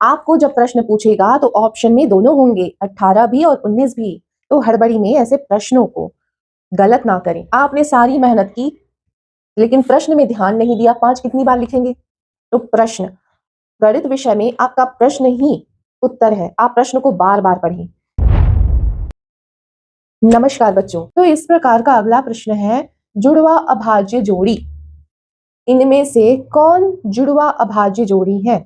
आपको जब प्रश्न पूछेगा तो ऑप्शन में दोनों होंगे, 18 भी और 19 भी। तो हड़बड़ी में ऐसे प्रश्नों को गलत ना करें। आपने सारी मेहनत की लेकिन प्रश्न में ध्यान नहीं दिया, 5 कितनी बार लिखेंगे? तो प्रश्न, गणित विषय में आपका प्रश्न ही उत्तर है। आप प्रश्न को बार बार पढ़ें। नमस्कार बच्चों, तो इस प्रकार का अगला प्रश्न है, जुड़वा अभाज्य जोड़ी। इनमें से कौन जुड़वा अभाज्य जोड़ी है?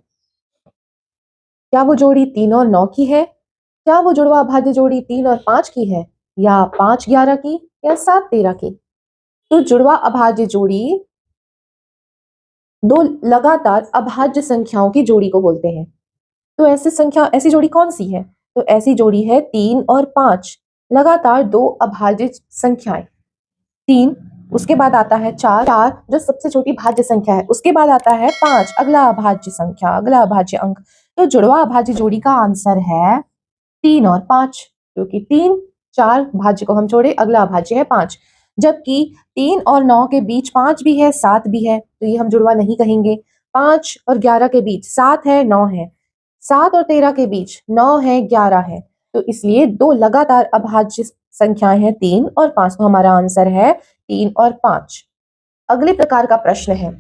क्या वो जोड़ी 3 और 9 की है? क्या वो जुड़वा अभाज्य जोड़ी 3 और 5 की है? या 5 11 की? या 7 13 की? तो जुड़वा अभाज्य जोड़ी दो लगातार अभाज्य संख्याओं की जोड़ी को बोलते हैं। तो ऐसी जोड़ी कौन सी है? तो ऐसी जोड़ी है 3 और 5, लगातार दो अभाज्य संख्याएं। 3, उसके बाद आता है 4 जो सबसे छोटी भाज्य संख्या है, उसके बाद आता है 5 अगला अभाज्य संख्या, अगला अभाज्य अंक। तो जुड़वा अभाज्य जोड़ी का आंसर है 3 और 5, क्योंकि 3 4 भाज्य को हम छोड़े, अगला अभाज्य है 5। जबकि 3 और 9 के बीच 5 भी है 7 भी है, तो ये हम जुड़वा नहीं कहेंगे। 5 और 11 के बीच 7 है 9 है, 7 और 13 के बीच 9 है 11 है, तो इसलिए दो लगातार अभाज्य संख्याएं हैं 3 और 5। तो हमारा आंसर है 3 और 5। अगले प्रकार का प्रश्न है,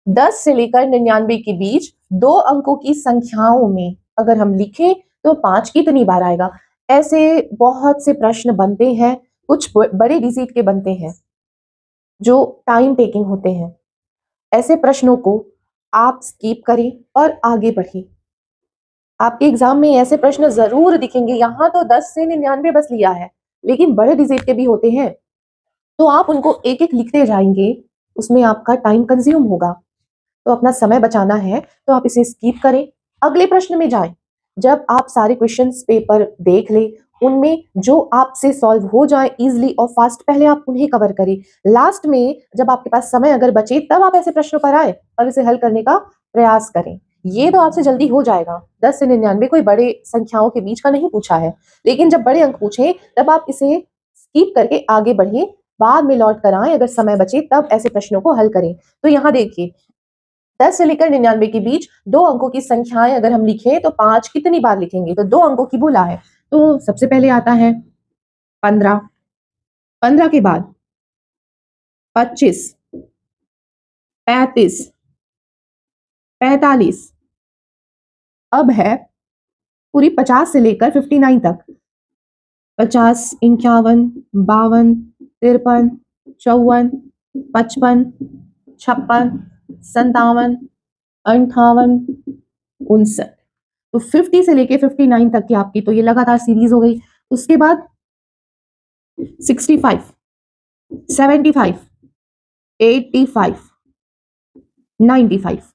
10 से लेकर 99 के बीच दो अंकों की संख्याओं में अगर हम लिखें तो 5 कितनी बार आएगा? ऐसे बहुत से प्रश्न बनते हैं, कुछ बड़े डिजिट के बनते हैं जो टाइम टेकिंग होते हैं। ऐसे प्रश्नों को आप स्किप करें और आगे बढ़ें। आपके एग्जाम में ऐसे प्रश्न जरूर दिखेंगे। यहाँ तो 10 से 99 बस लिया है, लेकिन बड़े डिजिट के भी होते हैं, तो आप उनको एक एक लिखते जाएंगे, उसमें आपका टाइम कंज्यूम होगा। तो अपना समय बचाना है तो आप इसे स्किप करें, अगले प्रश्न में जाएं। जब आप सारे क्वेश्चंस पेपर देख लें, उनमें जो आपसे सॉल्व हो जाए इजीली और फास्ट, पहले आप उन्हें कवर करें। लास्ट में जब आपके पास समय अगर बचे तब आप ऐसे प्रश्नों पर आए और इसे हल करने का प्रयास करें। ये तो आपसे जल्दी हो जाएगा। 10 से 99 कोई बड़े संख्याओं के बीच का नहीं पूछा है, लेकिन जब बड़े अंक पूछे तब आप इसे स्किप करके आगे बढ़िए, बाद में लौट कर आए, अगर समय बचे तब ऐसे प्रश्नों को हल करें। तो यहाँ देखिए, 10 से लेकर 99 के बीच दो अंकों की संख्याएं अगर हम लिखें तो 5 कितनी बार लिखेंगे? तो दो अंकों की बोला है, तो सबसे पहले आता है 15, 15 के बाद 25, 35, 45, अब है पूरी 50 से लेकर 59 तक। 50, 51, 52, 53, 54, 55, 56, 57, 58, 59। तो 50 से लेके 59 तक की आपकी तो ये लगातार सीरीज हो गई। उसके बाद 65, 75, 85, 95।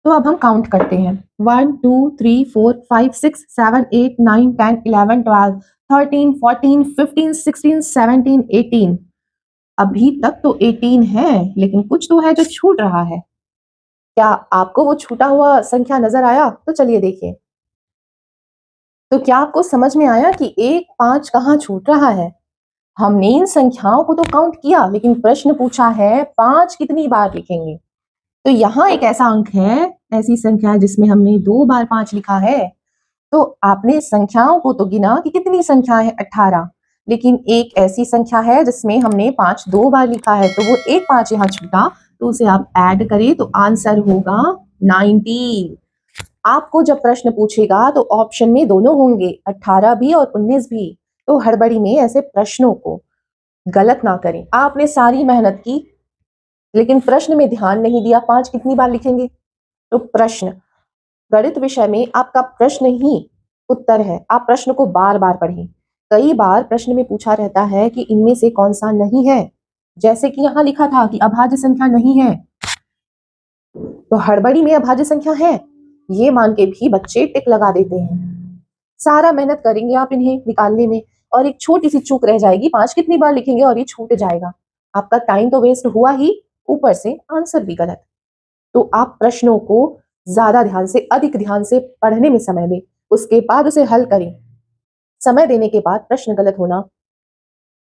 तो अब हम काउंट करते हैं, 1 2 3 4 5 6 7 8 9 10 11 12 13 14 15 16 17 18। अभी तक तो 18 है, लेकिन कुछ तो है जो छूट रहा है। क्या आपको वो छूटा हुआ संख्या नजर आया? तो चलिए देखिए। तो क्या आपको समझ में आया कि 1 5 कहाँ छूट रहा है? हमने इन संख्याओं को तो काउंट किया, लेकिन प्रश्न पूछा है 5 कितनी बार लिखेंगे। तो यहाँ एक ऐसा अंक है, ऐसी संख्या है जिसमें हमने 2 बार 5 लिखा है। तो आपने संख्याओं को तो गिना कि कितनी संख्या है, 18, लेकिन एक ऐसी संख्या है जिसमें हमने 5 2 बार लिखा है, तो वो एक 5 यहाँ छूटा, तो उसे आप ऐड करें तो आंसर होगा 19। आपको जब प्रश्न पूछेगा तो ऑप्शन में दोनों होंगे, 18 भी और 19 भी। तो हड़बड़ी में ऐसे प्रश्नों को गलत ना करें। आपने सारी मेहनत की लेकिन प्रश्न में ध्यान नहीं दिया, 5 कितनी बार लिखेंगे? तो प्रश्न, गणित विषय में आपका प्रश्न ही उत्तर है। आप प्रश्न को बार बार पढ़ें। कई बार प्रश्न में पूछा रहता है कि इनमें से कौन सा नहीं है, जैसे कि यहाँ लिखा था कि अभाज्य संख्या नहीं है, तो हड़बड़ी में अभाज्य संख्या है ये मान के भी बच्चे टिक लगा देते हैं। सारा मेहनत करेंगे आप इन्हें निकालने में, और एक छोटी सी चूक रह जाएगी, 5 कितनी बार लिखेंगे और ये छूट जाएगा। आपका टाइम तो वेस्ट हुआ ही, ऊपर से आंसर भी गलत। तो आप प्रश्नों को ज्यादा ध्यान से, अधिक ध्यान से पढ़ने में समय दें, उसके बाद उसे हल करें। समय देने के बाद प्रश्न गलत होना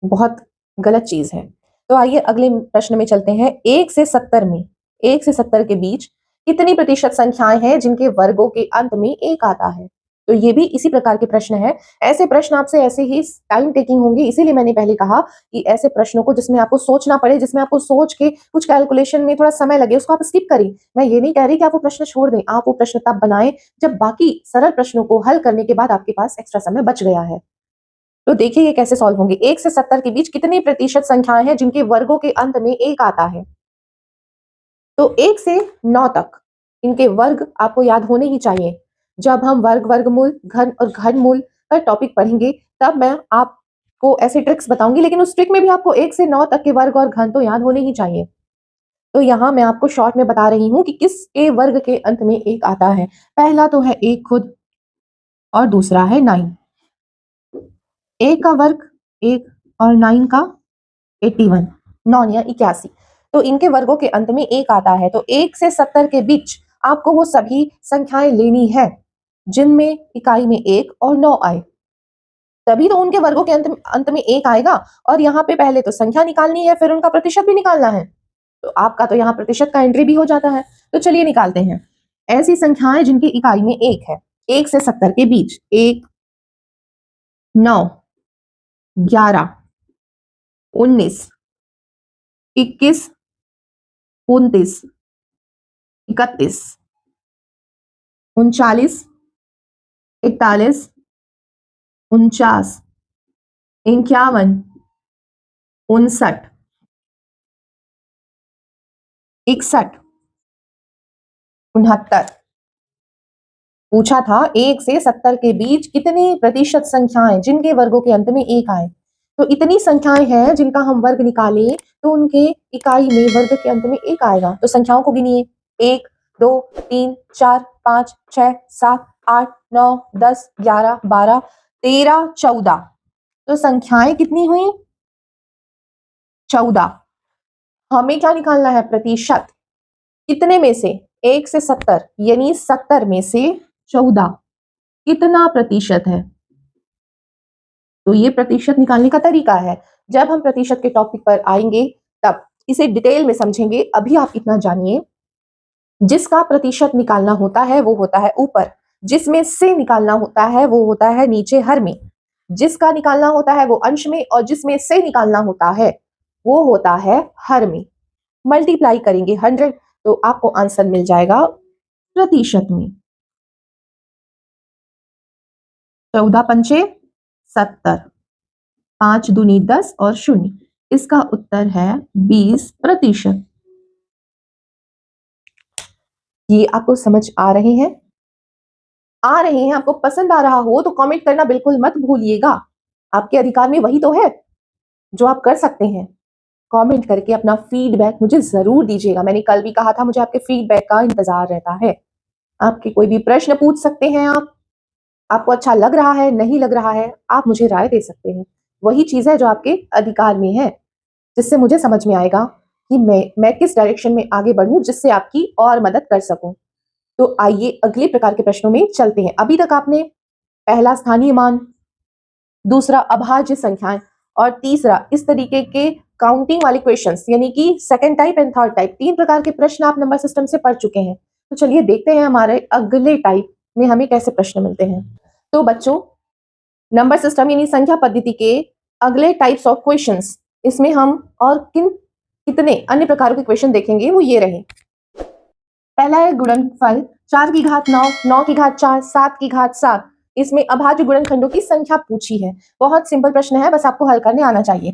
बहुत गलत चीज है। तो आइए अगले प्रश्न में चलते हैं। 1 से 70 में, 1 से 70 के बीच कितनी प्रतिशत संख्याएं हैं जिनके वर्गों के अंत में एक आता है। तो ये भी इसी प्रकार के प्रश्न है। ऐसे प्रश्न आपसे ऐसे ही टाइम टेकिंग होंगे, इसीलिए मैंने पहले कहा कि ऐसे प्रश्नों को जिसमें आपको सोचना पड़े, जिसमें आपको सोच के कुछ कैलकुलेशन में थोड़ा समय लगे, उसको आप स्किप करें। मैं ये नहीं कह रही कि आप वो प्रश्न छोड़ दें, आप वो प्रश्न तब बनाएं जब बाकी सरल प्रश्नों को हल करने के बाद आपके पास एक्स्ट्रा समय बच गया है। तो देखिए ये कैसे सॉल्व होंगे। 1 से 70 के बीच कितनी प्रतिशत संख्याएं हैं जिनके वर्गों के अंत में एक आता है। तो 1 से 9 तक इनके वर्ग आपको याद होने ही चाहिए। जब हम वर्ग, वर्गमूल, घन और घनमूल का टॉपिक पढ़ेंगे तब मैं आपको ऐसे ट्रिक्स बताऊंगी, लेकिन उस ट्रिक में भी आपको 1 से 9 तक के वर्ग और घन तो याद होने ही चाहिए। तो यहाँ मैं आपको शॉर्ट में बता रही हूँ कि किसके वर्ग के अंत में एक आता है। पहला तो है 1 खुद और दूसरा है 9। 1 का वर्ग 1 और 9 का 81, 9 या 81। तो इनके वर्गों के अंत में एक आता है। तो 1 से 70 के बीच आपको वो सभी संख्याएं लेनी है जिनमें इकाई में 1 और 9 आए, तभी तो उनके वर्गों के अंत में एक आएगा। और यहाँ पे पहले तो संख्या निकालनी है, फिर उनका प्रतिशत भी निकालना है। तो आपका तो यहाँ प्रतिशत का एंट्री भी हो जाता है। तो चलिए निकालते हैं ऐसी संख्याएं जिनकी इकाई में 1 है। 1 से 70 के बीच 1, 9, 11, 19, 21, 29, 31, 39, 41, 49, 51, 59, 61, 69। पूछा था 1 से 70 के बीच कितनी प्रतिशत संख्याएं जिनके वर्गों के अंत में एक आए। तो इतनी संख्याएं हैं जिनका हम वर्ग निकालें तो उनके इकाई में वर्ग के अंत में एक आएगा। तो संख्याओं को गिनिए, 1, 2, 3, 4, 5, 6, 7, 8, 9, 10, 11, 12, 13, 14। तो संख्याएं कितनी हुई? 14। हमें क्या निकालना है? प्रतिशत। कितने में से? 1 से 70, यानी 70 में से 14 कितना प्रतिशत है? तो ये प्रतिशत निकालने का तरीका है। जब हम प्रतिशत के टॉपिक पर आएंगे तब इसे डिटेल में समझेंगे। अभी आप इतना जानिए, जिसका प्रतिशत निकालना होता है वो होता है ऊपर, जिसमें से निकालना होता है वो होता है नीचे हर में, जिसका निकालना होता है वो अंश में, और जिसमें से निकालना होता है वो होता है हर में। मल्टीप्लाई करेंगे 100 तो आपको आंसर मिल जाएगा प्रतिशत में। 14 पंचे 70, 5 दूनी 10 और 0। इसका उत्तर है 20%। ये आपको समझ आ रहे हैं? आपको पसंद आ रहा हो तो कमेंट करना बिल्कुल मत भूलिएगा। आपके अधिकार में वही तो है जो आप कर सकते हैं। कमेंट करके अपना फीडबैक मुझे जरूर दीजिएगा। मैंने कल भी कहा था मुझे आपके फीडबैक का इंतजार रहता है। आपके कोई भी प्रश्न पूछ सकते हैं आप। आपको अच्छा लग रहा है, नहीं लग रहा है, आप मुझे राय दे सकते हैं। वही चीज है जो आपके अधिकार में है, जिससे मुझे समझ में आएगा कि मैं किस डायरेक्शन में आगे बढ़ूं जिससे आपकी और मदद कर सकूं। तो आइए अगले प्रकार के प्रश्नों में चलते हैं। अभी तक आपने पहला स्थानीय मान, दूसरा अभाज्य संख्याएं और तीसरा इस तरीके के काउंटिंग वाले क्वेश्चंस, यानी कि second type and third type, 3 प्रकार के प्रश्न आप नंबर सिस्टम से पढ़ चुके हैं। तो चलिए देखते हैं हमारे अगले टाइप में हमें कैसे प्रश्न मिलते हैं। तो बच्चों, नंबर सिस्टम यानी संख्या पद्धति के अगले टाइप्स ऑफ क्वेश्चंस, इसमें हम और कितने अन्य प्रकारों के क्वेश्चन देखेंगे वो ये रहे। पहला है गुणनफल, 4 की घात 9, 9 की घात 4, 7 की घात 7। इसमें अभाज्य गुणनखंडों की संख्या पूछी है। बहुत सिंपल प्रश्न है, बस आपको हल करने आना चाहिए।